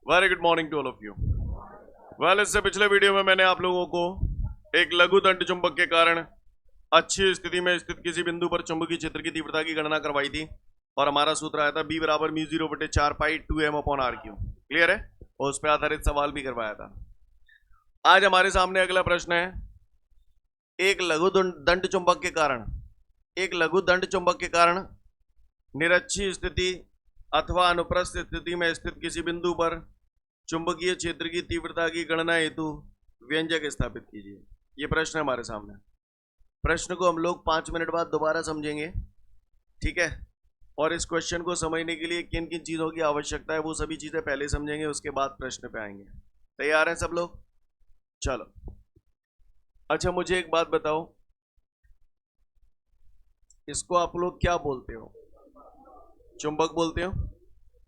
Very good morning to all of you. Well, इससे पिछले video में मैंने आप लोगों को एक लघु दंड चुंबक के कारण अच्छी स्थिति में स्थित किसी बिंदु पर चुंबकीय क्षेत्र की तीव्रता की गणना करवाई थी और हमारा सूत्र आया था B बराबर mu 0/4 pi 2m upon R Q. Clear है? और उस पर आधारित सवाल भी करवाया था। आज हमारे सामने अगला प्रश्न है, एक लघु दंड चुंबक के कारण निरक्षीय स्थिति अथवा अनुप्रस्थ स्थिति में स्थित किसी बिंदु पर चुंबकीय क्षेत्र की तीव्रता की गणना हेतु व्यंजक स्थापित कीजिए। ये प्रश्न है हमारे सामने। प्रश्न को हम लोग 5 मिनट बाद दोबारा समझेंगे, ठीक है? और इस क्वेश्चन को समझने के लिए किन किन चीज़ों की आवश्यकता है वो सभी चीज़ें पहले समझेंगे, उसके बाद प्रश्न पे आएंगे। तैयार हैं सब लोग? चलो, अच्छा मुझे एक बात बताओ, इसको आप लोग क्या बोलते हो? चुंबक बोलते हो।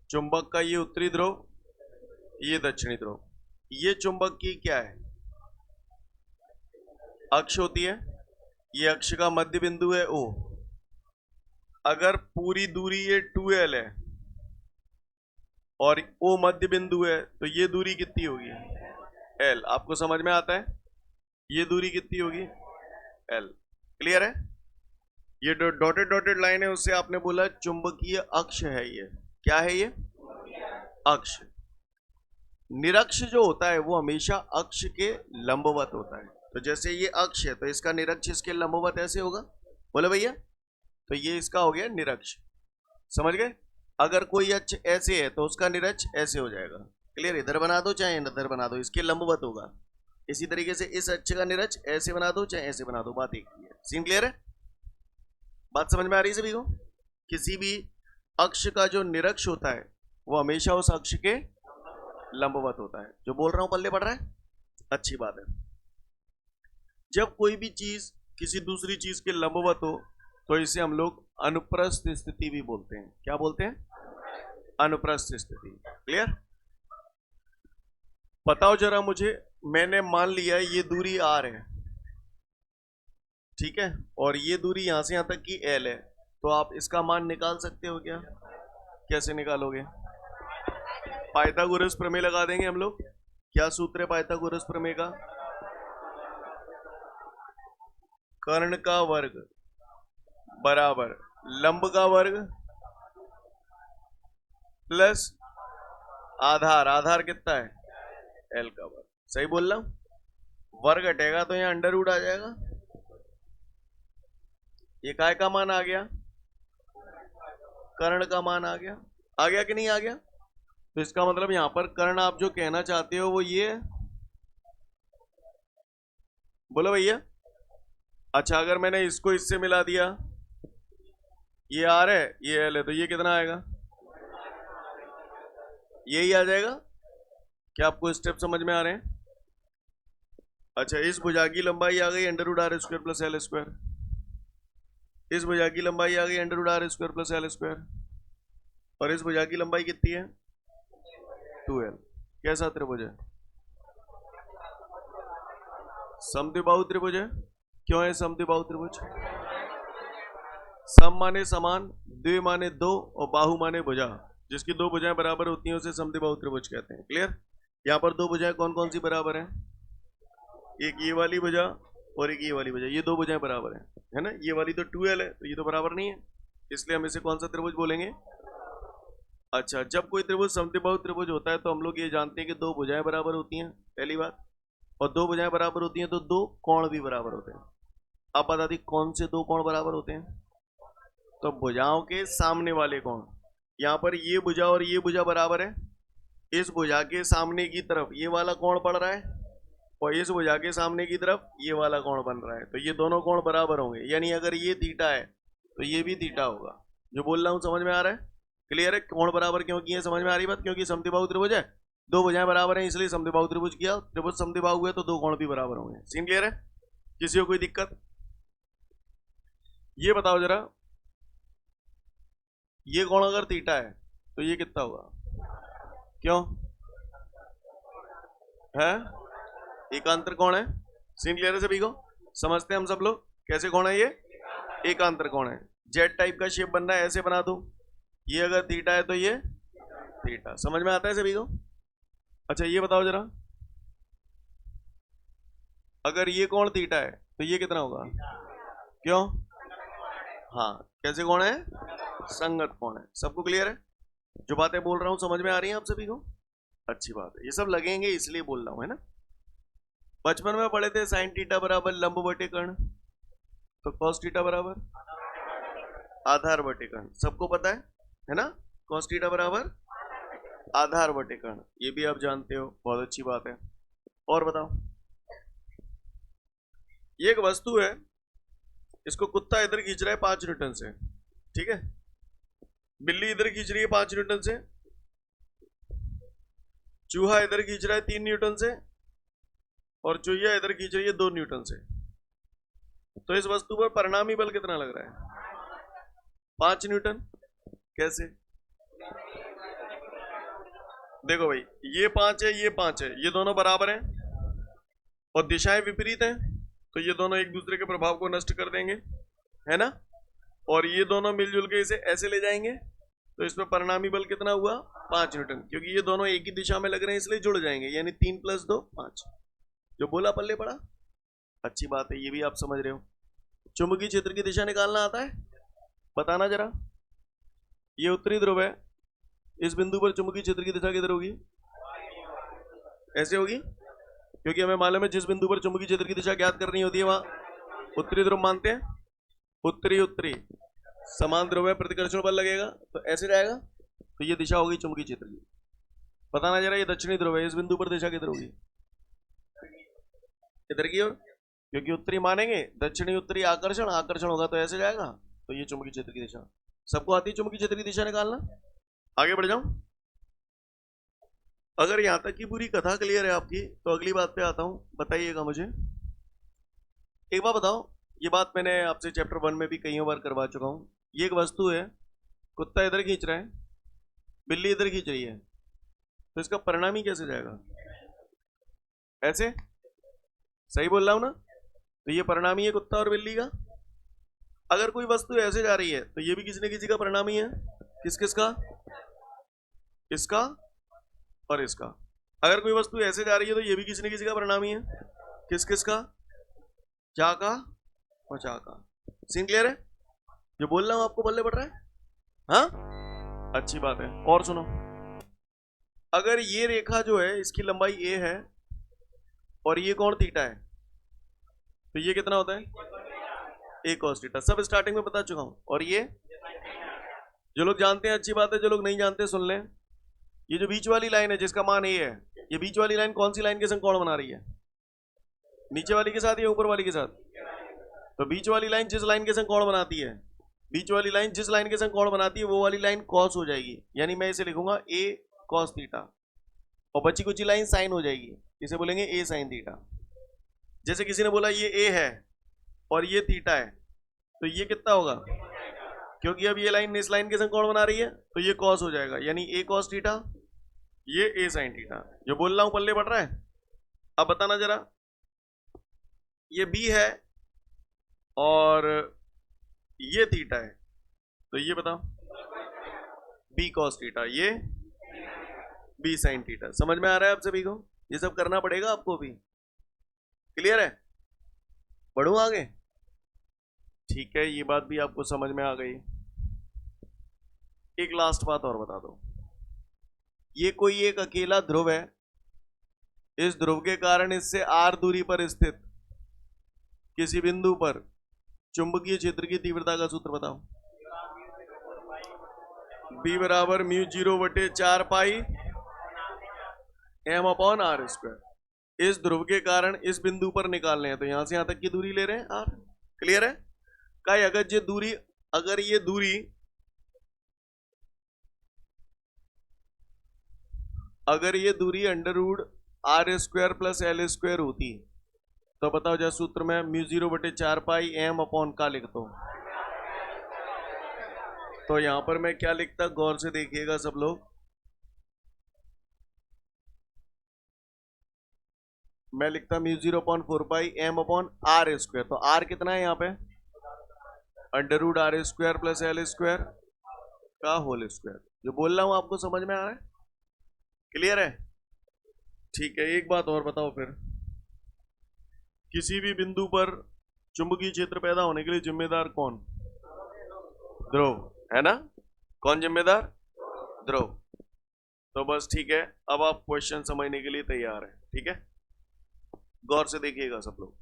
चुंबक का ये उत्तरी ध्रुव, ये दक्षिणी ध्रुव। ये चुंबक की क्या है? अक्ष होती है। ये अक्ष का मध्य बिंदु है O। अगर पूरी दूरी ये 2L है और O मध्य बिंदु है तो ये दूरी कितनी होगी? L। आपको समझ में आता है? ये दूरी कितनी होगी? L। क्लियर है? ये डॉटेड लाइन है, उससे आपने बोला चुंबकीय अक्ष है। ये क्या है? ये अक्ष। निरक्ष जो होता है वो हमेशा अक्ष के लंबवत होता है। तो जैसे ये अक्ष है तो इसका निरक्ष इसके लंबवत ऐसे होगा, बोले भैया? तो ये इसका हो गया निरक्ष। समझ गए? अगर कोई अक्ष ऐसे है तो उसका निरक्ष ऐसे हो जाएगा। क्लियर? इधर बना दो चाहे इधर बना दो, इसके लंबवत होगा। इसी तरीके से इस अक्ष का निरक्ष ऐसे बना दो चाहे ऐसे बना दो, बात एक ही है। सीन क्लियर है? बात समझ में आ रही है सभी को? किसी भी अक्ष का जो निरक्ष होता है वो हमेशा उस अक्ष के लंबवत होता है। जो बोल रहा हूं पल्ले पड़ रहा है? अच्छी बात है। जब कोई भी चीज किसी दूसरी चीज के लंबवत हो तो इसे हम लोग अनुप्रस्थ स्थिति भी बोलते हैं। क्या बोलते हैं? अनुप्रस्थ स्थिति। क्लियर? बताओ जरा मुझे, मैंने मान लिया ये दूरी R है, ठीक है, और ये दूरी यहां से यहां तक की L है, तो आप इसका मान निकाल सकते हो क्या? कैसे निकालोगे? पाइथागोरस प्रमेय लगा देंगे हम लोग। क्या सूत्र है पाइथागोरस प्रमेय का? कर्ण का वर्ग बराबर लंब का वर्ग प्लस आधार। आधार कितना है? L का वर्ग। सही बोल रहा हूं? वर्ग हटेगा तो यहां अंडर रूट आ जाएगा। ये काय का मान आ गया? कर्ण का मान आ गया। आ गया कि नहीं आ गया? तो इसका मतलब यहां पर कर्ण आप जो कहना चाहते हो वो ये है, बोलो भैया। अच्छा, अगर मैंने इसको इससे मिला दिया, ये R है ये L है, तो ये कितना आएगा? यही आ जाएगा। क्या आपको स्टेप समझ में आ रहे हैं? अच्छा, इस भुजा की लंबाई आ गई √r² प्लस L स्क्वायर। इस भुजा की लंबाई आ गई √r² प्लस L स्क्वायर। और इस भुजा की लंबाई कितनी है? 2L। कैसा त्रिभुज है? समद्विबाहु त्रिभुज है। क्यों है समद्विबाहु त्रिभुज? सम माने समान, द्वि माने दो, और बाहु माने भुजा। जिसकी दो भुजाएं बराबर होती हैं उसे समद्विबाहु त्रिभुज कहते हैं। क्लियर? यहाँ पर दो भुजाएं कौन कौन सी बराबर हैं? एक ये वाली भुजा और एक ये वाली भुजा। ये दो भुजाएं बराबर है ना? ये वाली तो 2L है, तो ये तो बराबर नहीं है, इसलिए हम इसे कौन सा त्रिभुज बोलेंगे? अच्छा, जब कोई त्रिभुज समद्विबाहु त्रिभुज होता है तो हम लोग ये जानते हैं कि दो भुजाएं बराबर होती हैं, पहली बात। और दो भुजाएं बराबर होती हैं तो दो कोण भी बराबर होते हैं। अब बता दी कौन से दो कोण बराबर होते हैं? तो भुजाओं के सामने वाले कोण। यहाँ पर ये भुजा और ये भुजा बराबर है। इस भुजा के सामने की तरफ ये वाला कोण पड़ रहा है और इस भुजा के सामने की तरफ ये वाला कोण बन रहा है, तो ये दोनों कोण बराबर होंगे। यानी अगर ये थीटा है तो ये भी थीटा होगा। जो बोल रहा हूँ समझ में आ रहा है? क्लियर है? कोण बराबर क्यों किए? समझ में आ रही बात? क्योंकि समद्विबाहु त्रिभुज है, दो भुजाएं बराबर हैं, इसलिए समद्विबाहु त्रिभुज किया। त्रिभुज समद्विबाहु हुए तो दो कोण भी बराबर होंगे। सीन क्लियर है? किसी को कोई दिक्कत? ये बताओ जरा, ये कोण अगर थीटा है तो ये कितना होगा? क्यों है? एकांतर कोण है। सीन क्लियर है सभी को? समझते हैं हम सब लोग कैसे कोण है? ये एकांतर कोण है। जेड टाइप का शेप बन रहा है, ऐसे बना दो। ये अगर थीटा है तो ये थीटा। समझ में आता है सभी को? अच्छा ये बताओ जरा, अगर ये कोण थीटा है तो ये कितना होगा? क्यों? हाँ, कैसे कोण है? संगत कोण है। सबको क्लियर है? जो बातें बोल रहा हूं समझ में आ रही हैं आप सभी को? अच्छी बात है, ये सब लगेंगे इसलिए बोल रहा हूं, है ना। बचपन में पढ़े थे साइन थीटा बराबर लंब बटे कर्ण, तो कॉस थीटा बराबर आधार बटे कर्ण, सबको पता है ना। कॉस थीटा बराबर आधार बटे कर्ण, ये भी आप जानते हो, बहुत अच्छी बात है। और बताओ, ये एक वस्तु है, इसको कुत्ता इधर खींच रहा है 5 न्यूटन से, ठीक है। बिल्ली इधर खींच रही है 5 न्यूटन से, चूहा इधर खींच रहा है 3 न्यूटन से, और चुहिया इधर खींच रही है 2 न्यूटन से। तो इस वस्तु पर परिणामी बल कितना लग रहा है? 5 न्यूटन। कैसे? देखो भाई, ये 5 है, ये 5 है, ये दोनों बराबर हैं और दिशाएं विपरीत हैं, तो ये दोनों एक दूसरे के प्रभाव को नष्ट कर देंगे, है ना। और ये दोनों मिलजुल के इसे ऐसे ले जाएंगे, तो इसमें परिणामी बल कितना हुआ? 5 न्यूटन, क्योंकि ये दोनों एक ही दिशा में लग रहे हैं इसलिए जुड़ जाएंगे, यानी 3 + 2 5। जो बोला पल्ले पड़ा। अच्छी बात है, ये भी आप समझ रहे हो। चुंबकीय क्षेत्र की दिशा निकालना आता है? बताना जरा। ये उत्तरी ध्रुव है, इस बिंदु पर चुंबकीय क्षेत्र की दिशा किधर होगी? ऐसे होगी, क्योंकि हमें मालूम है जिस बिंदु पर चुंबकीय क्षेत्र की दिशा ज्ञात करनी होती है वहां उत्तरी ध्रुव मानते हैं। उत्तरी उत्तरी समान ध्रुव है, प्रतिकर्षण बल लगेगा, तो ऐसे जाएगा, तो ये दिशा होगी चुंबकीय क्षेत्र की। बताना जरा, ये दक्षिणी ध्रुव है, इस बिंदु पर दिशा किधर होगी? इधर की ओर, क्योंकि उत्तरी मानेंगे, दक्षिणी उत्तरी आकर्षण, आकर्षण होगा तो ऐसे जाएगा, तो ये चुंबकीय क्षेत्र की दिशा। सबको आती है चुंबकीय क्षेत्र की दिशा निकालना? आगे बढ़ जाऊं? अगर यहां तक की पूरी कथा क्लियर है आपकी, तो अगली बात पे आता हूं। बताइएगा मुझे एक बात, बताओ, ये बात मैंने आपसे चैप्टर 1 में भी कई बार करवा चुका हूं। ये एक वस्तु है, कुत्ता इधर खींच रहा है, बिल्ली इधर खींच रही है, तो इसका परिणामी कैसे जाएगा? ऐसे? सही बोल रहा हूं ना? तो ये परिणामी है कुत्ता और बिल्ली का। अगर कोई वस्तु ऐसे जा रही है तो ये भी किसी न किसी का परिणामी है। किस किस का? इसका और इसका। अगर कोई वस्तु ऐसे जा रही है तो ये भी किसी न किसी का परिणामी है। किस किस का? जा का और जा का। सीन क्लियर है? जो बोल रहा हूं आपको बल्ले पड़ रहा है? हाँ, अच्छी बात है। और सुनो, अगर ये रेखा जो है इसकी लंबाई a है और ये कोण थीटा है, तो ये कितना होता है? a cos theta. सब स्टार्टिंग में बता चुका हूं। और ये जो लोग जानते हैं अच्छी बात है, जो लोग नहीं जानते सुन लें। ये जो बीच वाली लाइन है जिसका मान a है, ये बीच वाली लाइन कौन सी लाइन के संग कोण बना रही है? नीचे वाली के साथ या ऊपर वाली के साथ? तो बीच वाली लाइन जिस लाइन के संग कोण बनाती है, बीच वाली लाइन जिस लाइन के संग कोण बनाती है वो वाली लाइन कॉस हो जाएगी, यानी मैं इसे लिखूंगा a cos थीटा, और बची कुची लाइन साइन हो जाएगी, इसे बोलेंगे a sin थीटा। जैसे किसी ने बोला ये a है और ये थीटा है, तो ये कितना होगा? क्योंकि अब ये लाइन इस लाइन के संग कोण बना रही है, तो ये कॉस हो जाएगा, यानी a cos थीटा, ये a sin थीटा। जो बोल रहा हूं पल्ले पड़ रहा है? अब बताना जरा, ये b है और ये थीटा है, तो ये बताओ, b cos थीटा, ये b sin थीटा। समझ में आ रहा है आप सभी को? ये सब करना पड़ेगा आपको भी। क्लियर है? बढ़ूं आगे? ठीक है, ये बात भी आपको समझ में आ गई। एक लास्ट बात और बता दो, ये कोई एक अकेला ध्रुव है, इस ध्रुव के कारण इससे r दूरी पर स्थित किसी बिंदु पर चुंबकीय क्षेत्र की तीव्रता का सूत्र बताओ। b बराबर μ0/4 पाई m/r²। इस ध्रुव के कारण इस बिंदु पर निकालने हैं, तो यहां से यहां तक की दूरी ले रहे हैं r। क्लियर है? क्या अगर ये दूरी √r² + l² होती, तो बताओ जरा सूत्र में μ0/4 पाई m/ का लिख दो। तो यहां पर मैं क्या लिखता, गौर से देखिएगा सब लोग। मैं लिखता μ0/4 पाई m/r²। तो r कितना है यहाँ पे? √r² + l² का होल स्क्वायर। जो बोल रहा हूं आपको समझ में आ रहा है? क्लियर है? ठीक है, एक बात और बताओ फिर, किसी भी बिंदु पर चुंबकीय क्षेत्र पैदा होने के लिए जिम्मेदार कौन? ध्रुव, है ना? कौन जिम्मेदार? ध्रुव। तो बस ठीक है, अब आप क्वेश्चन समझने के लिए तैयार हैं, ठीक है? गौर से देखिएगा सब लोग।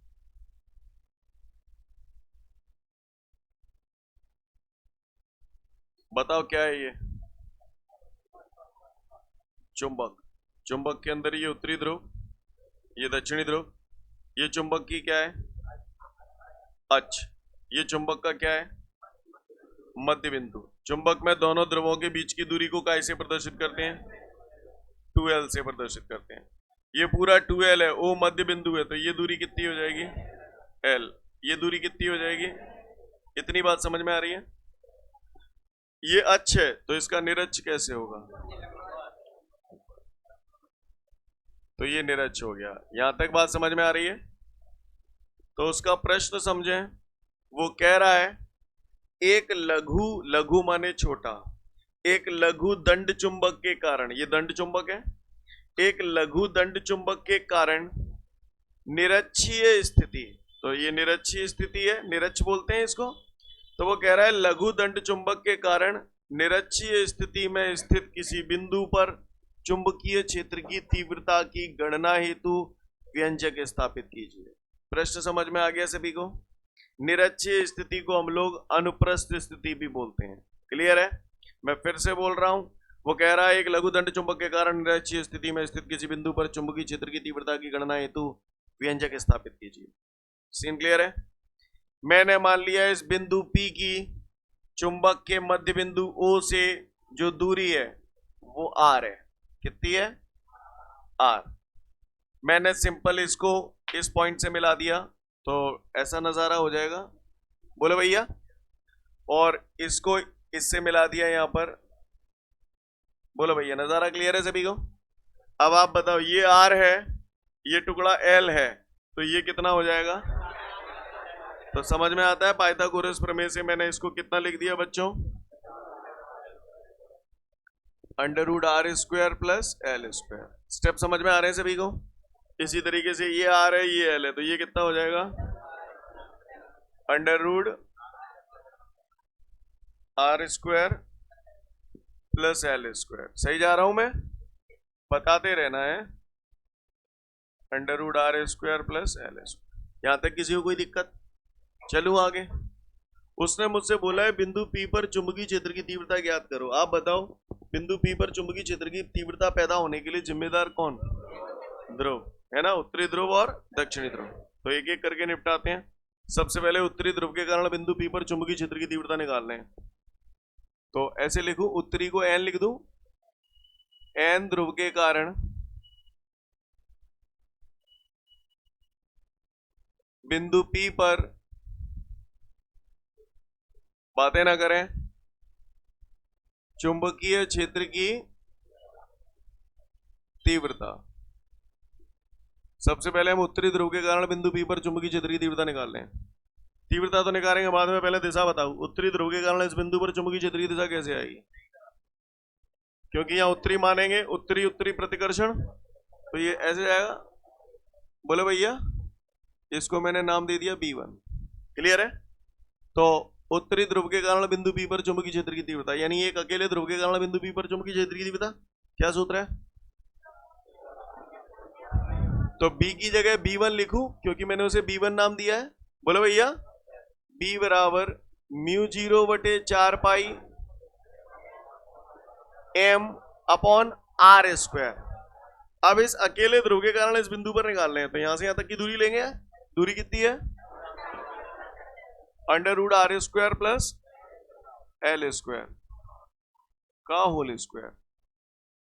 बताओ क्या है ये? चुंबक। चुंबक के अंदर ये उत्तरी ध्रुव, ये दक्षिणी ध्रुव, ये चुंबक की क्या है? अक्ष। ये चुंबक का क्या है? मध्य बिंदु। चुंबक में दोनों ध्रुवों के बीच की दूरी को कैसे प्रदर्शित करते हैं? 2l से प्रदर्शित करते हैं। ये पूरा 2l है, ओ मध्य बिंदु है, तो ये दूरी कितनी हो जाएगी? l। ये दूरी कितनी हो जाएगी? इतनी बात समझ में आ रही है? ये अक्ष है, तो इसका निरक्ष कैसे होगा? तो ये निरक्ष हो गया। यहां तक बात समझ में आ रही है? तो उसका प्रश्न समझें। वो कह रहा है एक लघु, लघु माने छोटा, एक लघु दंड चुंबक के कारण, ये दंड चुंबक है, एक लघु दंड चुंबक के कारण निरक्षीय स्थिति, तो ये निरक्षीय स्थिति है, निरक्ष बोलते हैं इसको। तो वो कह रहा है लघु दंड चुंबक के कारण निरक्षीय स्थिति में स्थित किसी बिंदु पर चुंबकीय क्षेत्र की तीव्रता की गणना हेतु व्यंजक स्थापित कीजिए। प्रश्न समझ में आ गया सभी को? निरक्षीय स्थिति को हम लोग अनुप्रस्थ स्थिति भी बोलते हैं। क्लियर है? मैं फिर से बोल रहा हूं। वो कह रहा है एक लघु दंड चुंबक के कारण निरक्षीय स्थिति में स्थित किसी बिंदु पर चुंबकीय क्षेत्र की तीव्रता की गणना हेतु व्यंजक स्थापित कीजिए। सीन क्लियर है? मैंने मान लिया इस बिंदु P की चुंबक के मध्य बिंदु O से जो दूरी है वो R है। कितनी है? R। मैंने सिंपल इसको इस पॉइंट से मिला दिया तो ऐसा नजारा हो जाएगा, बोले भैया। और इसको इससे मिला दिया यहां पर, बोलो भैया। नजारा क्लियर है सभी को? अब आप बताओ, ये R है, ये टुकड़ा L है, तो ये कितना हो जाएगा? तो समझ में आता है पाइथागोरस प्रमेय से मैंने इसको कितना लिख दिया बच्चों? √r² plus l²। स्टेप समझ में आ रहे हैं सभी को? इसी तरीके से ये R है, ये L है, तो ये कितना हो जाएगा? √r² plus l²। सही जा रहा हूं मैं? बताते रहना है। √r² plus l²। यहां तक किसी को कोई दिक्कत? चलूं आगे। उसने मुझसे बोला है बिंदु P पर चुंबकीय क्षेत्र की तीव्रता ज्ञात करो। आप बताओ बिंदु P पर चुंबकीय क्षेत्र की तीव्रता पैदा होने के लिए जिम्मेदार कौन? ध्रुव, है ना? उत्तरी ध्रुव और दक्षिणी ध्रुव। तो एक एक करके निपटाते हैं। सबसे पहले उत्तरी ध्रुव के कारण बिंदु P पर चुंबकीय क्षेत्र की तीव्रता निकालना है। तो ऐसे लिखूं, उत्तरी को n लिख दूं, n ध्रुव के कारण बिंदु P पर, बातें ना करें, चुंबकीय क्षेत्र की तीव्रता। सबसे पहले हम उत्तरी ध्रुव के कारण बिंदु P पर चुंबकीय क्षेत्र की तीव्रता निकाल लें। तीव्रता तो निकालेंगे बाद में, पहले दिशा बताओ। उत्तरी ध्रुव के कारण इस बिंदु पर चुंबकीय क्षेत्र की दिशा कैसे आएगी? क्योंकि यहां उत्तरी मानेंगे, उत्तरी उत्तरी प्रतिकर्षण, तो ये ऐसे जाएगा। बोले भैया, इसको मैंने नाम दे दिया B1। क्लियर है? तो उत्तरी ध्रुव के कारण बिंदु P पर चुंबकीय क्षेत्र की तीव्रता, यानी एक अकेले ध्रुव के कारण बिंदु P पर चुंबकीय क्षेत्र की तीव्रता क्या सूत्र है? तो B की जगह B1 लिखूं क्योंकि मैंने उसे B1 नाम दिया है। बोलो भैया, B बराबर μ0/4 पाई m अपॉन r²। अब इस अकेले ध्रुव के कारण इस बिंदु पर निकालने हैं, तो यहां से यहां तक की दूरी लेंगे। दूरी कितनी है? √r² प्लस l² का होल स्क्वायर।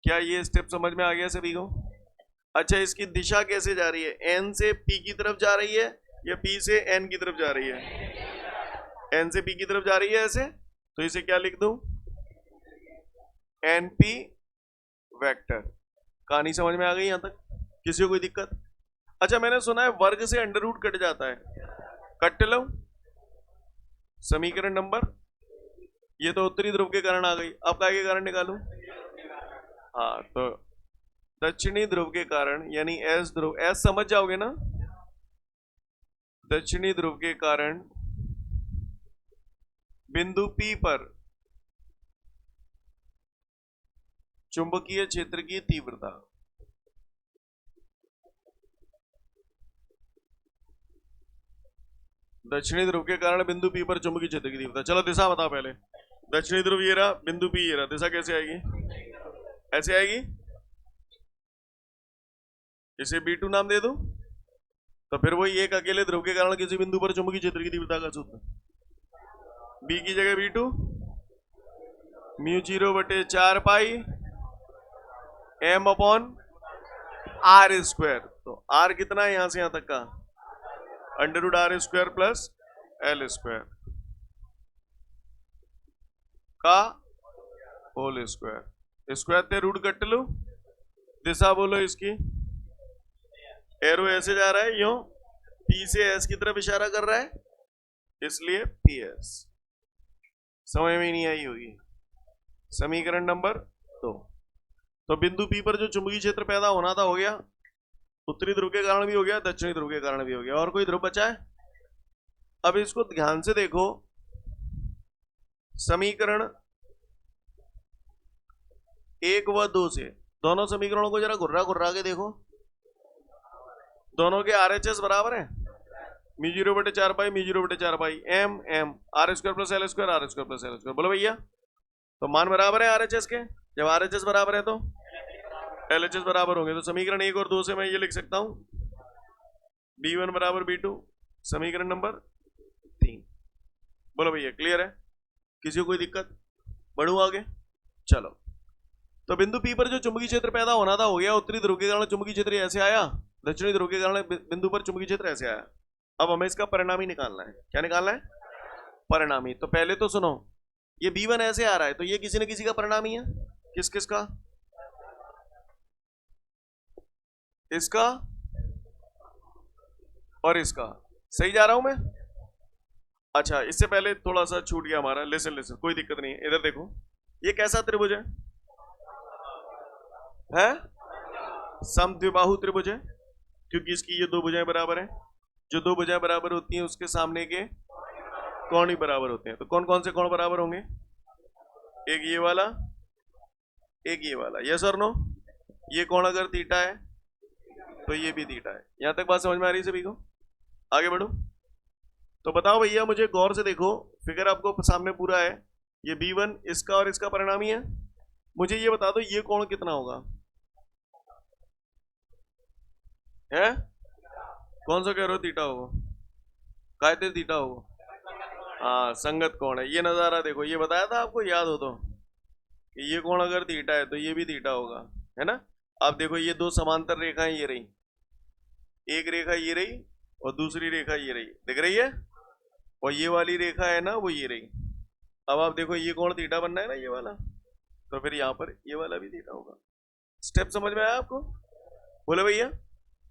क्या ये स्टेप समझ में आ गया सभी को? अच्छा, इसकी दिशा कैसे जा रही है? n से p की तरफ जा रही है या p से n की तरफ जा रही है? n से p की तरफ जा रही है ऐसे, तो इसे क्या लिख दूं? np vector. कहानी समझ में आ गई यहां तक? किसी को कोई दिक्कत? अच्छा, मैंने सुना है वर्ग से अंडर रूट कट जाता है, कट लो। समीकरण नंबर, ये तो उत्तरी ध्रुव के कारण आ गई। अब काय के कारण निकालूं? हाँ, तो दक्षिणी ध्रुव के कारण, यानी एस ध्रुव, एस समझ जाओगे ना, दक्षिणी ध्रुव के कारण बिंदु P पर चुंबकीय क्षेत्र की तीव्रता, दक्षिणी ध्रुव के कारण बिंदु P पर चुंबकीय क्षेत्र की तीव्रता। चलो दिशा बताओ पहले। दक्षिणी ध्रुव ये रहा, बिंदु P ये रहा, दिशा कैसे आएगी? ऐसे आएगी। इसे B2 नाम दे दूं तो फिर वही एक अकेले ध्रुव के कारण किसी बिंदु पर चुंबकीय क्षेत्र की तीव्रता का सूत्र, B की जगह B2 μ0/4 पाई m/r²। तो r कितना है यहां से यहां तक का? √r² प्लस l² का होल स्क्वायर। स्क्वायर ते रूट कट लो। दिशा बोलो इसकी, एरो ऐसे जा रहा है, यूं P से S की तरफ इशारा कर रहा है, इसलिए PS। समझ में नहीं आई होगी। समीकरण नंबर 2। तो बिंदु P पर जो चुंबकीय क्षेत्र पैदा होना था हो गया, उत्तरी ध्रुव के कारण भी हो गया, दक्षिणी ध्रुव के कारण भी हो गया। और कोई ध्रुव बचा है? अब इसको ध्यान से देखो, समीकरण 1 व 2 से दोनों समीकरणों को जरा घुर्रा घुर्रा के देखो। दोनों के RHS बराबर है, μ0/4 पाई μ0/4 पाई m r² plus l² r² plus l²। बोलो भैया, तो मान बराबर है RHS के। जब RHS बराबर है तो LHS बराबर होंगे। तो समीकरण 1 और 2 से मैं ये लिख सकता हूं, B1 बराबर B2। समीकरण नंबर 3। बोलो भैया, क्लियर है? किसी को कोई दिक्कत? बढ़ू आगे, चलो। तो बिंदु P पर जो चुंबकीय क्षेत्र पैदा होना था हो गया। उत्तरी ध्रुव के कारण चुंबकीय क्षेत्र ऐसे आया, दक्षिणी ध्रुव के कारण बिंदु पर चुंबकीय क्षेत्र ऐसे आया। अब हमें इसका परिणामी निकालना है। क्या निकालना है? परिणामी। तो पहले तो सुनो, ये B1 ऐसे आ रहा है, तो ये किसी न किसी का परिणामी है। किस किस का? इसका और इसका। सही जा रहा हूं मैं? अच्छा, इससे पहले थोड़ा सा छूट गया हमारा। लिसन लिसन, कोई दिक्कत नहीं है। इधर देखो, ये कैसा त्रिभुज है? समद्विबाहु त्रिभुज है, क्योंकि इसकी ये दो भुजाएं बराबर हैं। जो दो भुजाएं बराबर होती हैं उसके सामने के कोण ही बराबर होते हैं। तो कौन कौन से कोण बराबर होंगे? एक ये वाला, एक ये वाला। यस और नो? ये कोण अगर थीटा है तो ये भी थीटा है। यहां तक बात समझ में आ रही है सभी को? आगे बढ़ो। तो बताओ भैया, मुझे गौर से देखो, फिगर आपको सामने पूरा है। ये B1 इसका और इसका परिणामी है। मुझे ये बता दो, ये कोण कितना होगा? है? कौन सा कह रहे हो? थीटा होगा। कायदे थीटा होगा। हाँ, संगत कोण है। ये नजारा देखो, ये बताया था आपको, याद हो तो, कि ये कोण अगर थीटा है तो ये भी थीटा होगा, है ना? अब देखो, ये दो समांतर रेखाएं ये रही, एक रेखा ये रही और दूसरी रेखा ये रही, दिख रही है? और ये वाली रेखा है ना, वो ये रही। अब आप देखो, ये कोण थीटा बनना है ना, ये वाला, तो फिर यहाँ पर ये वाला भी थीटा होगा। स्टेप समझ में आया आपको? बोले भैया,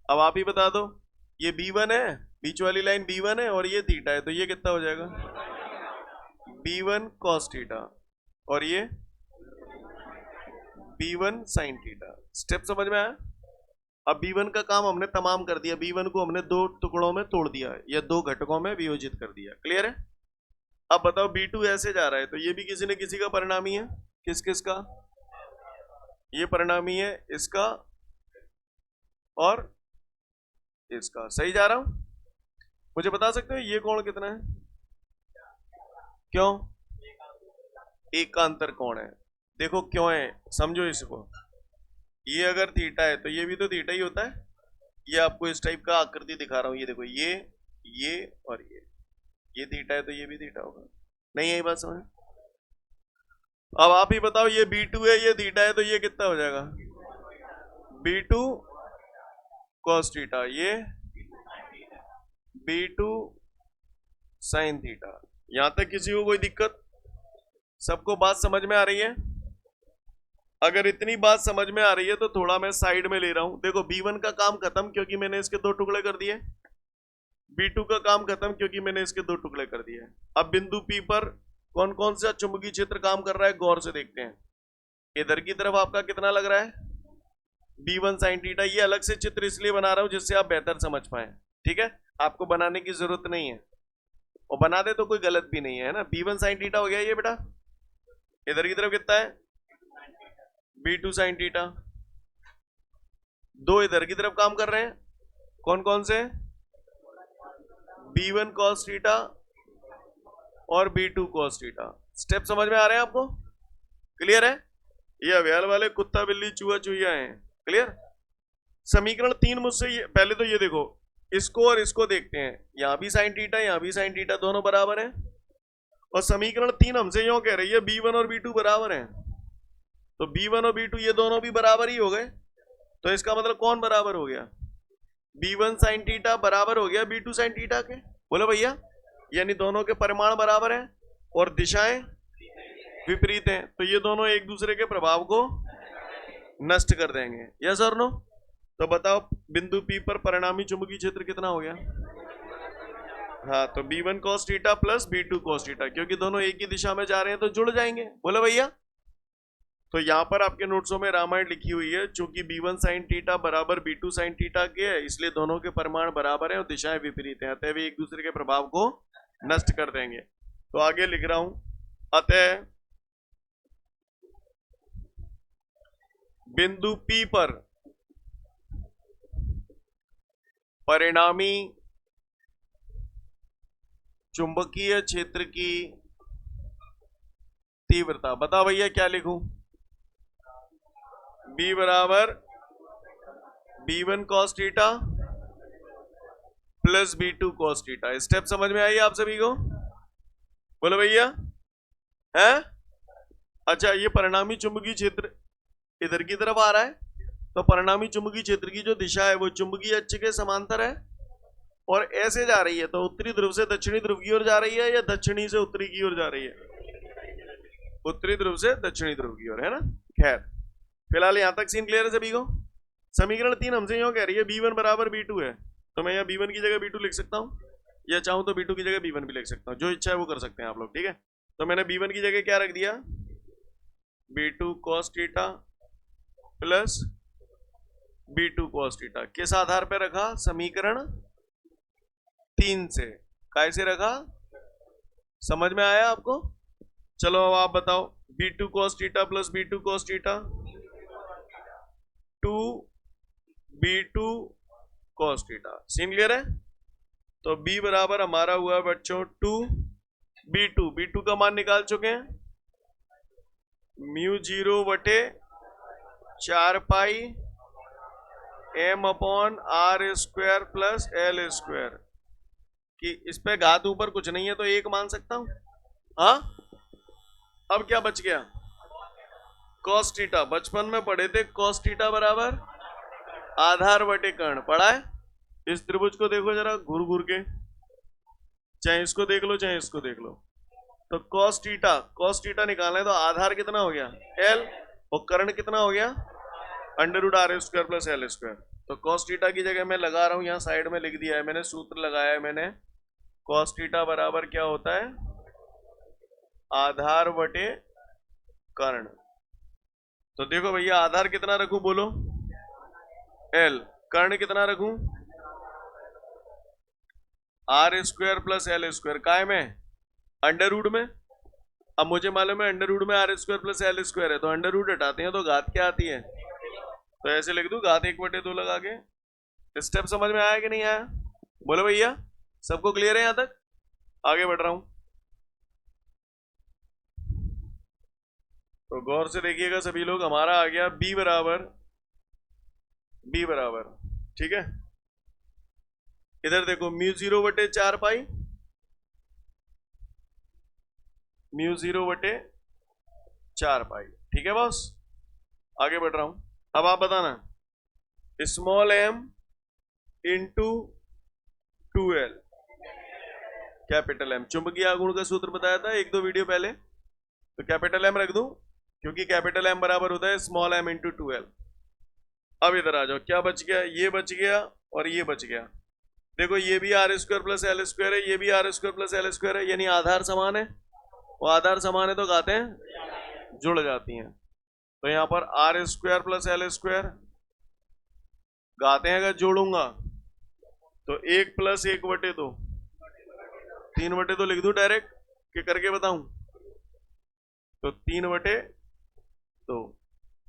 अब आप ही बता दो, ये B1 है, बीच वाली लाइन B1 है और ये थीटा है, तो ये कितना हो जाएगा? B1 cos थीटा और ये B1 sin थीटा। स्टेप समझ में आया? अब B1 का काम हमने तमाम कर दिया। B1 को हमने दो टुकड़ों में तोड़ दिया या दो घटकों में वियोजित कर दिया। क्लियर है? अब बताओ, B2 ऐसे जा रहा है, तो ये भी किसी न किसी का परिणामी है। किस किस का? ये परिणामी है इसका और इसका। सही जा रहा हूं? मुझे बता सकते हो ये कोण कितना है? क्यों? एक का अंतर कोण है। देखो क्यों है, समझो इसको। ये अगर थीटा है तो ये भी तो थीटा ही होता है। ये आपको इस टाइप का आकृति दिखा रहा हूं, ये देखो, ये और ये थीटा है तो ये भी थीटा होगा। नहीं यही बात समझ? अब आप ही बताओ, ये B2 है, ये थीटा है, तो ये कितना हो जाएगा? B2 cos थीटा, ये B2 sin थीटा। यहां तक किसी को कोई दिक्कत? सबको बात समझ में आ रही है? अगर इतनी बात समझ में आ रही है तो थोड़ा मैं साइड में ले रहा हूं। देखो, B1 का काम खत्म क्योंकि मैंने इसके दो टुकड़े कर दिए। B2 का काम खत्म क्योंकि मैंने इसके दो टुकड़े कर दिए। अब बिंदु P पर कौन कौन सा चुंबकीय क्षेत्र काम कर रहा है, गौर से देखते हैं। इधर की तरफ आपका कितना लग रहा है? B1 sine theta. ये अलग से चित्र इसलिए बना रहा हूं जिससे आप बेहतर समझ पाए, ठीक है। आपको बनाने की जरूरत नहीं है, और बना दे तो कोई गलत भी नहीं है ना। B1 साइन थीटा हो गया ये बेटा, इधर की तरफ कितना है B2 साइन थीटा। दो इधर की तरफ काम कर रहे हैं, कौन कौन से, B1 cos थीटा और B2 cos थीटा। स्टेप समझ में आ रहे हैं आपको, क्लियर है। ये अव्याल वाले कुत्ता बिल्ली चूहा चूहिया हैं, क्लियर। समीकरण 3 मुझसे ये पहले तो ये देखो, इसको और इसको देखते हैं, यहां भी साइन थीटा यहां भी साइन थीटा, दोनों बराबर हैं। और समीकरण 3 हमसे यूं कह रही है B1 और B2 बराबर हैं, तो B1 और B2 ये दोनों भी बराबर ही हो गए। तो इसका मतलब कौन बराबर हो गया, B1 साइन थीटा बराबर हो गया B2 साइन थीटा के, बोलो भैया। यानी दोनों के परिमाण बराबर हैं और दिशाएं विपरीत हैं, तो ये दोनों एक दूसरे के प्रभाव को नष्ट कर देंगे, यस और नो। तो बताओ बिंदु P पर परिणामी चुंबकीय क्षेत्र कितना हो गया, हाँ, तो B1 cos theta plus B2 cos theta, क्योंकि दोनों एक ही दिशा में जा रहे हैं तो जुड़ जाएंगे, बोले भैया। तो यहां पर आपके नोट्सों में रामायण लिखी हुई है, चूंकि B1 साइन थीटा बराबर B2 साइन थीटा के है, इसलिए दोनों के परिमाण बराबर हैं और दिशाएं विपरीत हैं, अतः वे एक दूसरे के प्रभाव को नष्ट कर देंगे। तो आगे लिख रहा हूं, अतः बिंदु P पर परिणामी चुंबकीय क्षेत्र की तीव्रता, बता भैया क्या लिखूं, B बराबर B1 cos theta plus B2 cos theta. Step समझ में आई आप सभी को, बोलो भैया, है। अच्छा, ये परिणामी चुंबकीय क्षेत्र इधर की तरफ आ रहा है, तो परिणामी चुंबकीय क्षेत्र की जो दिशा है वो चुंबकीय अक्ष के समांतर है और ऐसे जा रही है, तो उत्तरी ध्रुव से दक्षिणी ध्रुव की ओर जा रही है या दक्षिणी से उत्तरी की ओर जा रही है, उत्तरी ध्रुव से दक्षिणी ध्रुव की ओर, है ना। खैर फिलहाल यहां तक सीन क्लियर है सभी को। समीकरण 3 हमसे यूं कह रही है B1 बराबर B2 है, तो मैं यहाँ B1 की जगह B2 लिख सकता हूँ, या चाहूं तो B2 की जगह B1 भी लिख सकता हूँ, जो इच्छा है वो कर सकते हैं आप लोग, ठीक है। तो मैंने B1 की जगह क्या रख दिया, B2 cos theta plus B2 cos theta. किस आधार पर रखा, समीकरण 3 से, कैसे रखा, समझ में आया आपको। चलो अब आप बताओ, B2 cos theta plus B2 cos theta 2B2 cos theta, scene clear है। तो B बराबर हमारा हुआ बच्चों 2B2, B2 का मान निकाल चुके हैं, μ0 बटे 4 पाई M upon R square plus L square, कि इस पे घात ऊपर कुछ नहीं है तो एक मान सकता हूं, हाँ। अब क्या बच गया, cos थीटा, बचपन में पढ़े थे cos थीटा बराबर आधार बटे कर्ण, पढ़ा है। इस त्रिभुज को देखो जरा घूर घूर के, चाहे इसको देख लो चाहे इसको देख लो, तो cos थीटा निकालना है, तो आधार कितना हो गया L और कर्ण कितना हो गया √R square plus L square. तो cos थीटा की जगह मैं लगा रहा हूं, यहाँ साइड में लिख दिया है मैंने, सूत्र लगाया है मैंने, cos थीटा बराबर क्या होता है, आधार बटे कर्ण। तो देखो भैया, आधार कितना रखूं बोलो L, कर्ण कितना रखूं R square plus L square, काय में अंडर रूट में। अब मुझे मालूम है अंडर रूट में R square plus L square है, तो अंडर रूट हटाते हैं तो घात क्या आती है, तो ऐसे लिख दूं घात 1/2 लगा के। स्टेप समझ में आया कि नहीं आया, बोलो भैया, सबको क्लियर है यहां तक, आगे बढ़ रहा हूं। तो गौर से देखिएगा सभी लोग, हमारा आ गया B बराबर, ठीक है। इधर देखो μ0 बटे 4 पाई, μ0 बटे 4 पाई, ठीक है बॉस। आगे बढ़ रहा हूं, अब आप बताना, small m into 2L capital M, चुंबकीय आघूर्ण का सूत्र बताया था 1-2 वीडियो पहले, तो कैपिटल M रख दूं, क्योंकि कैपिटल M बराबर होता है स्मॉल m इंटू 2L। अब इधर आ जाओ, क्या बच गया, ये बच गया और ये बच गया। देखो ये भी R square plus L square है, ये भी R square plus L square है, यानी आधार समान है, वो आधार समान है तो घातें जुड़ जाती हैं। तो यहाँ पर R square plus L square घाते हैं अगर जोड़ूंगा तो 1+1/2, 3/2 लिख दूं डायरेक्ट कि करके बताऊं? तो 3/2।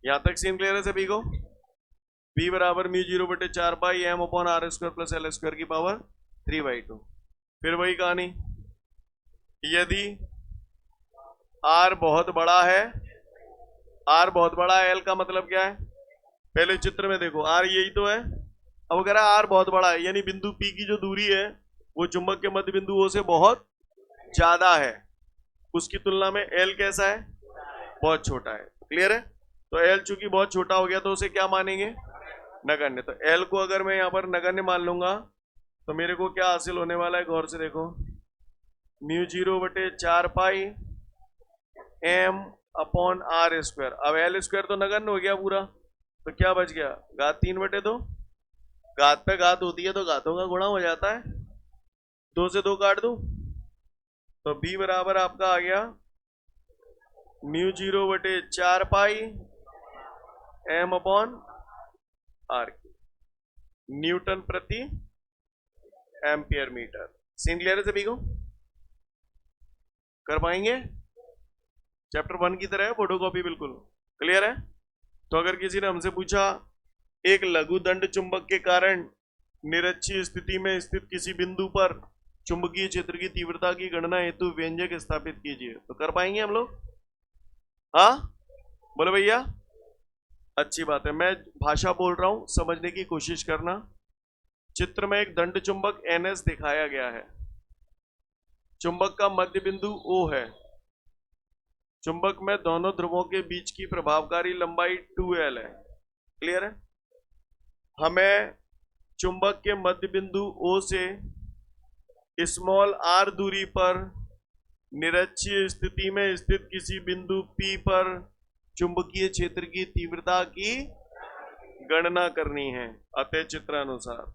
यहां तक सीन क्लियर है सभी को? b बराबर μ0/4πm/r² प्लस l² की पावर 3/2। फिर वही कहानी, यदि r बहुत बड़ा है, r बहुत बड़ा है, l का मतलब क्या है? पहले चित्र में देखो, r यही तो है। अब अगर r बहुत बड़ा है यानी बिंदु P की जो दूरी है वो चुंबक के मध्य बिंदु O से बहुत ज्यादा है, उसकी तुलना में l कैसा है? बहुत छोटा है। क्लियर है? तो l चूंकि बहुत छोटा हो गया तो उसे क्या मानेंगे? नगण्य। तो l को अगर मैं यहां पर नगण्य मान लूंगा तो मेरे को क्या हासिल होने वाला है? गौर से देखो, μ0/4πm/r²। अब l² तो नगण्य हो गया पूरा, तो क्या बच गया? घात 3/2। घात पे घात होती है तो घातों का गुणा हो जाता है, 2 से 2 काट दूं तो b बराबर आपका आ गया μ0/4πm/r, न्यूटन प्रति एम्पियर मीटर। सीन क्लियर है सभी को? कर पाएंगे? चैप्टर 1 की तरह है, फोटोकॉपी बिल्कुल क्लियर है। तो अगर किसी ने हमसे पूछा एक लघु दंड चुंबक के कारण निरक्षीय स्थिति में स्थित किसी बिंदु पर चुंबकीय क्षेत्र की तीव्रता की गणना हेतु व्यंजक स्थापित कीजिए, तो कर पाएंगे हम लोग? हाँ बोले भैया, अच्छी बात है। मैं भाषा बोल रहा हूं, समझने की कोशिश करना। चित्र में एक दंड चुंबक NS दिखाया गया है, चुंबक का मध्य बिंदु O है, चुंबक में दोनों ध्रुवों के बीच की प्रभावकारी लंबाई 2L है। क्लियर है? हमें चुंबक के मध्य बिंदु O से स्मॉल r दूरी पर निरक्षीय स्थिति में स्थित किसी बिंदु P पर चुंबकीय क्षेत्र की तीव्रता की गणना करनी है अतः चित्रानुसार।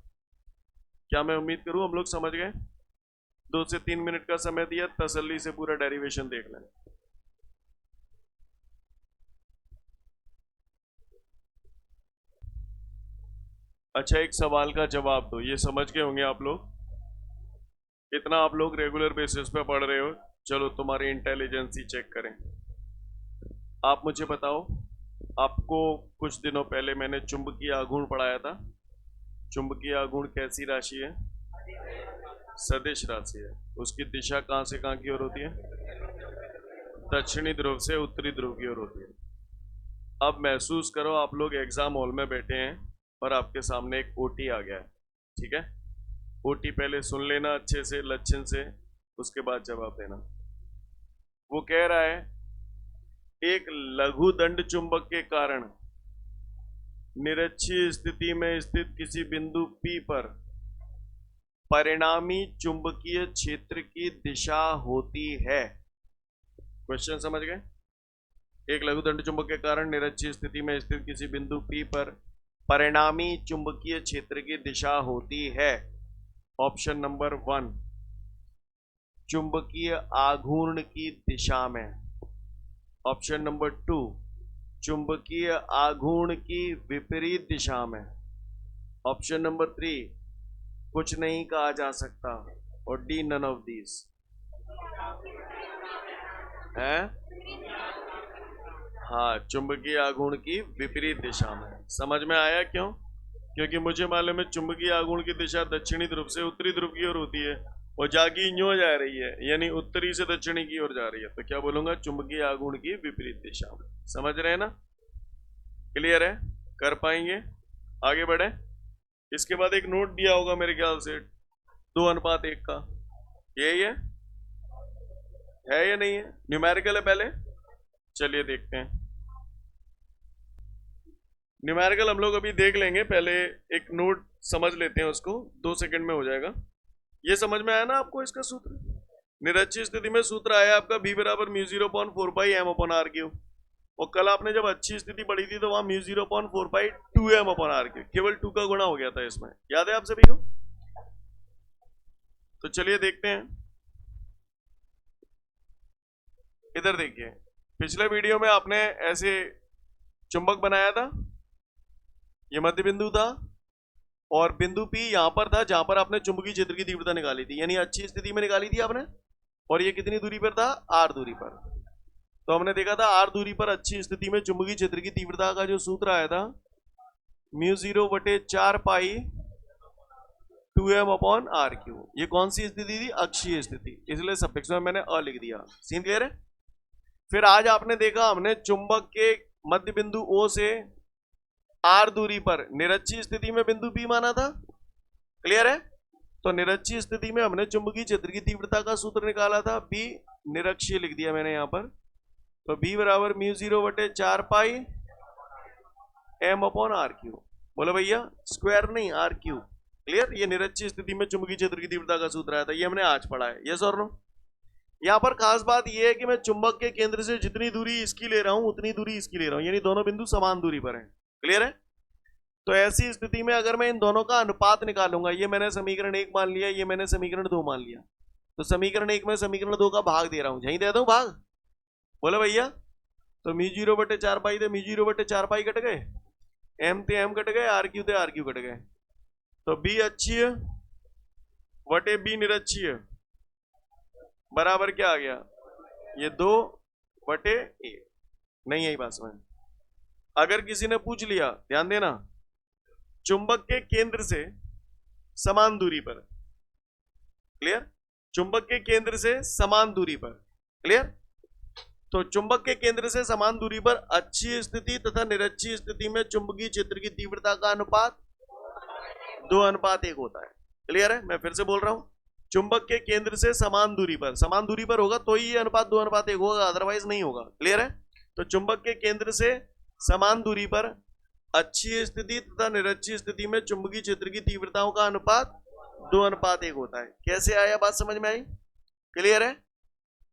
क्या मैं उम्मीद करूं हम लोग समझ गए? 2 से 3 मिनट का समय दिया, तसल्ली से पूरा डेरिवेशन देख लें। अच्छा, एक सवाल का जवाब दो, ये समझ गए होंगे आप लोग, इतना आप लोग रेगुलर बेसिस पे पढ़ रहे हो, चलो तुम्हारी इंटेलिजेंस ही चेक करें। आप मुझे बताओ, आपको कुछ दिनों पहले मैंने चुंबकीय आघूर्ण पढ़ाया था। चुंबकीय आघूर्ण कैसी राशि है? सदिश राशि है। उसकी दिशा कहां से कहां की ओर होती है? दक्षिणी ध्रुव से उत्तरी ध्रुव की ओर होती है। अब महसूस करो आप लोग एग्जाम हॉल में बैठे हैं और आपके सामने एक ओटी आ गया है, ठीक है? ओटी पहले सुन लेना अच्छे से, लक्षण से, उसके बाद जवाब देना। वो कह रहा है एक लघु दंड चुंबक के कारण निरक्षीय स्थिति में स्थित किसी बिंदु P पर परिणामी चुंबकीय क्षेत्र की दिशा होती है। क्वेश्चन समझ गए? एक लघु दंड चुंबक के कारण निरक्षीय स्थिति में स्थित किसी बिंदु P पर परिणामी चुंबकीय क्षेत्र की दिशा होती है। ऑप्शन नंबर 1 चुंबकीय आघूर्ण की दिशा में। ऑप्शन नंबर 2 चुंबकीय आघूर्ण की विपरीत दिशा में। ऑप्शन नंबर 3 कुछ नहीं कहा जा सकता, और डी नन ऑफ दीज है। हाँ, चुंबकीय आघूर्ण की विपरीत दिशा में। समझ में आया क्यों? क्योंकि मुझे मालूम है चुंबकीय आघूर्ण की दिशा दक्षिणी ध्रुव से उत्तरी ध्रुव की ओर होती है, और जागी यूं जा रही है, यानी उत्तरी से दक्षिणी की ओर जा रही है, तो क्या बोलूंगा? चुंबकीय आघूर्ण की विपरीत दिशा में। समझ रहे हैं ना? क्लियर है? कर पाएंगे? आगे बढ़े। इसके बाद एक नोट दिया होगा मेरे ख्याल से 2:1 का, यही है या नहीं है? न्यूमेरिकल है पहले, चलिए देखते हैं। न्यूमेरिकल हम लोग अभी देख लेंगे, पहले एक नोट समझ लेते हैं, उसको 2 सेकंड में हो जाएगा। ये समझ में आया ना आपको इसका सूत्र? निरक्षीय स्थिति में सूत्र आया आपका b बराबर μ0/4πm/r³। और कल आपने जब अच्छी स्थिति पढ़ी थी तो वहां μ0/4π2m/r³, केवल 2 का गुणा हो गया था इसमें, याद है आप सभी को? तो चलिए देखते हैं। इधर देखिए, पिछले वीडियो में आपने ऐसे चुंबक बनाया था, ये मध्य बिंदु था, और बिंदु P यहां पर था जहां पर आपने चुंबकीय क्षेत्र की तीव्रता निकाली थी, यानी अच्छी स्थिति में निकाली थी आपने। और ये कितनी दूरी पर था? r दूरी पर। तो हमने देखा था r दूरी पर अच्छी स्थिति में चुंबकीय क्षेत्र की तीव्रता का जो सूत्र आया था μ0/4π 2m/r³। ये कौन सी स्थिति थी? अक्षीय स्थिति, इसलिए सफिक्स में मैंने अ लिख दिया। सीन क्लियर है? फिर आज आपने देखा हमने चुंबक के मध्य बिंदु O से r दूरी पर निरक्षीय स्थिति में बिंदु P माना था। क्लियर है? तो निरक्षीय स्थिति में हमने चुंबकीय क्षेत्र की तीव्रता का सूत्र निकाला था, B निरक्षीय लिख दिया मैंने यहां पर। तो B बराबर μ0/4π m/r³। बोलो भैया, स्क्वायर नहीं, r³। क्लियर? ये निरक्षीय स्थिति में चुंबकीय क्षेत्र की तीव्रता का सूत्र आया था, ये हमने आज पढ़ा है। यस और नो? यहां पर खास बात यह है कि मैं चुंबक के केंद्र से जितनी दूरी इसकी ले रहा हूं उतनी दूरी इसकी ले रहा हूं, यानी दोनों बिंदु समान दूरी पर हैं। क्लियर है? तो ऐसी स्थिति में अगर मैं इन दोनों का अनुपात निकालूंगा, ये मैंने समीकरण 1 मान लिया, ये मैंने समीकरण 2 मान लिया, तो समीकरण 1 में समीकरण 2 का भाग दे रहा हूं, यही दे दूं भाग। बोले भैया, तो μ0/4π थे μ0/4π कट गए, m थे m कट गए, r³ थे r³ कट गए। तो B अक्षीय बटे B निरक्षीय बराबर क्या आ गया? ये 2/1। नहीं आई बात समझ? अगर किसी ने पूछ लिया, ध्यान देना, चुंबक के केंद्र से समान दूरी पर, क्लियर? चुंबक के केंद्र से समान दूरी पर, क्लियर? तो चुंबक के केंद्र से समान दूरी पर अक्षीय स्थिति तथा निरक्षीय स्थिति में चुंबकीय क्षेत्र की तीव्रता का अनुपात 2:1 होता है। क्लियर है? मैं फिर से बोल रहा हूं, चुंबक के केंद्र से समान दूरी पर होगा तो ही ये अनुपात 2:1 होगा, अदरवाइज नहीं होगा। क्लियर है? तो चुंबक के केंद्र से समान दूरी पर अक्षीय स्थिति तथा निरक्षीय स्थिति में चुंबकीय क्षेत्र की तीव्रताओं का अनुपात 2:1 होता है। कैसे आया? बात समझ में आई? क्लियर है?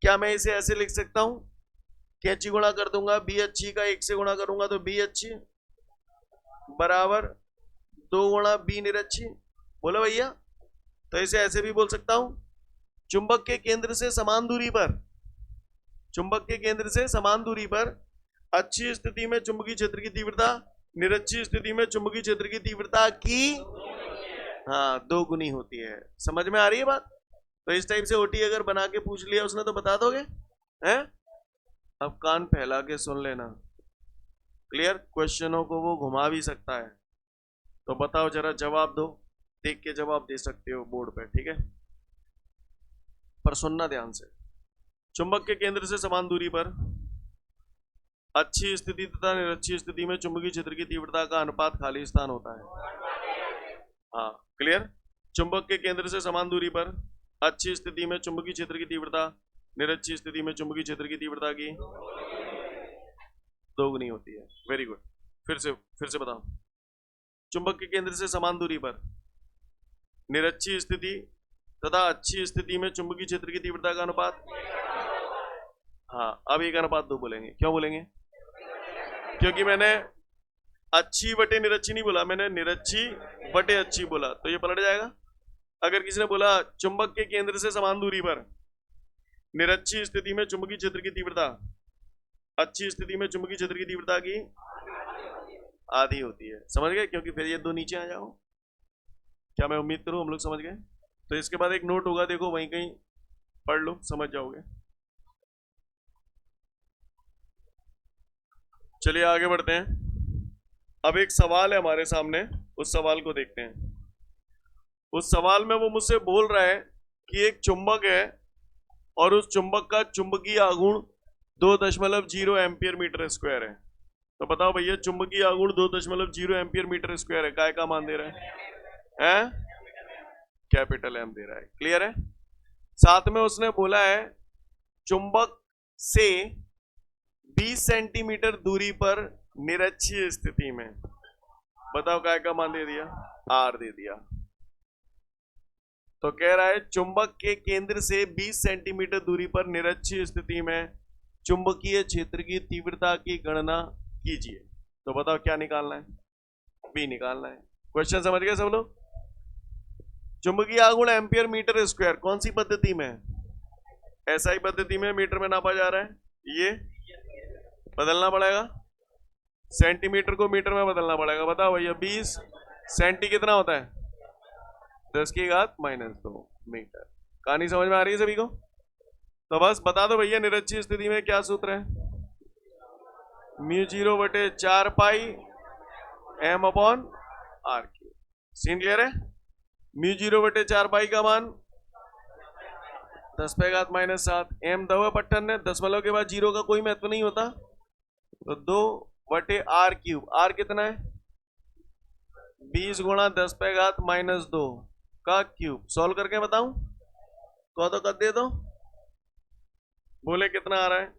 क्या मैं इसे ऐसे लिख सकता हूं, कैंची गुणा कर दूंगा, B अच्छी का 1 से गुणा करूंगा तो B अच्छी बराबर 2 गुणा B निरक्षी। बोलो भैया, तो इसे ऐसे भी बोल सकता हूं, चुंबक के केंद्र से समान दूरी पर, चुंबक के केंद्र से समान दूरी पर अच्छी स्थिति में चुंबकीय क्षेत्र की तीव्रता निरक्षीय स्थिति में चुंबकीय क्षेत्र की तीव्रता की 2 गुनी होती है। समझ में आ रही है बात? तो इस टाइप से ओटी अगर बना के पूछ लिया उसने तो बता दोगे हैं? अब कान फैला के सुन लेना। क्लियर? क्वेश्चनों को वो घुमा भी सकता है, तो बताओ जरा, जवाब दो, देख के जवाब दे सकते हो बोर्ड पे, ठीक है? पर सुनना ध्यान से। चुंबक के केंद्र से समान दूरी पर अच्छी स्थिति तथा निरक्षीय स्थिति में चुंबकीय क्षेत्र की तीव्रता का अनुपात खाली स्थान होता है। हाँ, क्लियर? चुंबक के केंद्र से समान दूरी पर अच्छी स्थिति में चुंबकीय क्षेत्र की तीव्रता निरक्षीय स्थिति में चुंबकीय क्षेत्र की तीव्रता की 2 गुनी होती है। Very good. फिर से बताओ, चुंबक के केंद्र से समान दूरी पर निरक्षीय स्थिति तथा अच्छी स्थिति में चुंबकीय क्षेत्र की तीव्रता का अनुपात, हाँ, अब 1:2 बोलेंगे। क्यों बोलेंगे? क्योंकि मैंने अच्छी बटे निरक्षी नहीं बोला, मैंने निरक्षी बटे अच्छी बोला, तो ये पलट जाएगा। अगर किसी ने बोला चुंबक के केंद्र से समान दूरी पर निरक्षीय स्थिति में चुंबकीय क्षेत्र की तीव्रता अच्छी स्थिति में चुंबकीय क्षेत्र की तीव्रता की आधी होती है। समझ गए? क्योंकि फिर ये 2 नीचे आ जाओ। क्या मैं उम्मीद करूं हम लोग समझ गए? तो इसके बाद एक नोट होगा, देखो वहीं कहीं पढ़ लो, समझ जाओगे। चलिए आगे बढ़ते हैं। अब एक सवाल है हमारे सामने, उस सवाल को देखते हैं। उस सवाल में वो मुझसे बोल रहा है कि एक चुंबक है और उस चुंबक का चुंबकीय आघूर्ण 2.0 एम्पियर मीटर स्क्वायर है। तो बताओ भैया, चुंबकीय आघूर्ण 2.0 एम्पियर मीटर स्क्वायर है, काय का मान दे रहा है? कैपिटल एम दे रहा है। क्लियर है? साथ में उसने बोला है चुंबक से 20 सेंटीमीटर दूरी पर निरक्षीय स्थिति में, बताओ काय का मान दे दिया? आर दे दिया। तो कह रहा है चुंबक के केंद्र से 20 सेंटीमीटर दूरी पर निरक्षीय स्थिति में चुंबकीय क्षेत्र की तीव्रता की गणना कीजिए। तो बताओ क्या निकालना है? बी निकालना है। क्वेश्चन समझ गए सब लोग? चुंबकीय आघूर्ण एम्पियर मीटर स्क्वायर कौन सी पद्धति में? एसआई पद्धति में मीटर में नापा जा रहा है, ये बदलना पड़ेगा, सेंटीमीटर को मीटर में बदलना पड़ेगा। बताओ भैया, 20 सेंटी कितना होता है? 10⁻⁻2 मीटर। कहानी समझ में आ रही है सभी को? तो बस बता दो भैया, निरक्षीय स्थिति में क्या सूत्र है? μ0/4 m/r³। सीन क्लियर है? μ0/4 का मान 10⁻⁻7। m दवा पट्टन है, दशमलव के बाद जीरो का कोई महत्व नहीं होता, तो 2/r³ r कितना है? 20 गुणा 10⁻⁻2 का क्यूब। सॉल्व करके बताऊं? तो कर दे दो। बोले कितना आ रहा है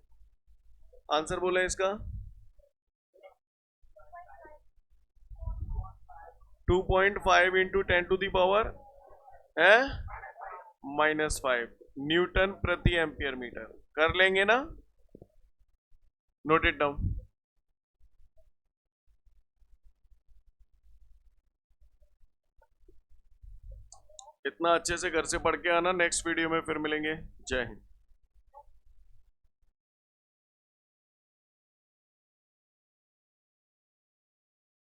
आंसर? बोले इसका 2.5 इंटू 10⁻⁻⁻5 न्यूटन प्रति एम्पियर मीटर। कर लेंगे ना? Note it down. इतना अच्छे से घर से पढ़ के आना। नेक्स्ट वीडियो में फिर मिलेंगे। जय हिंद।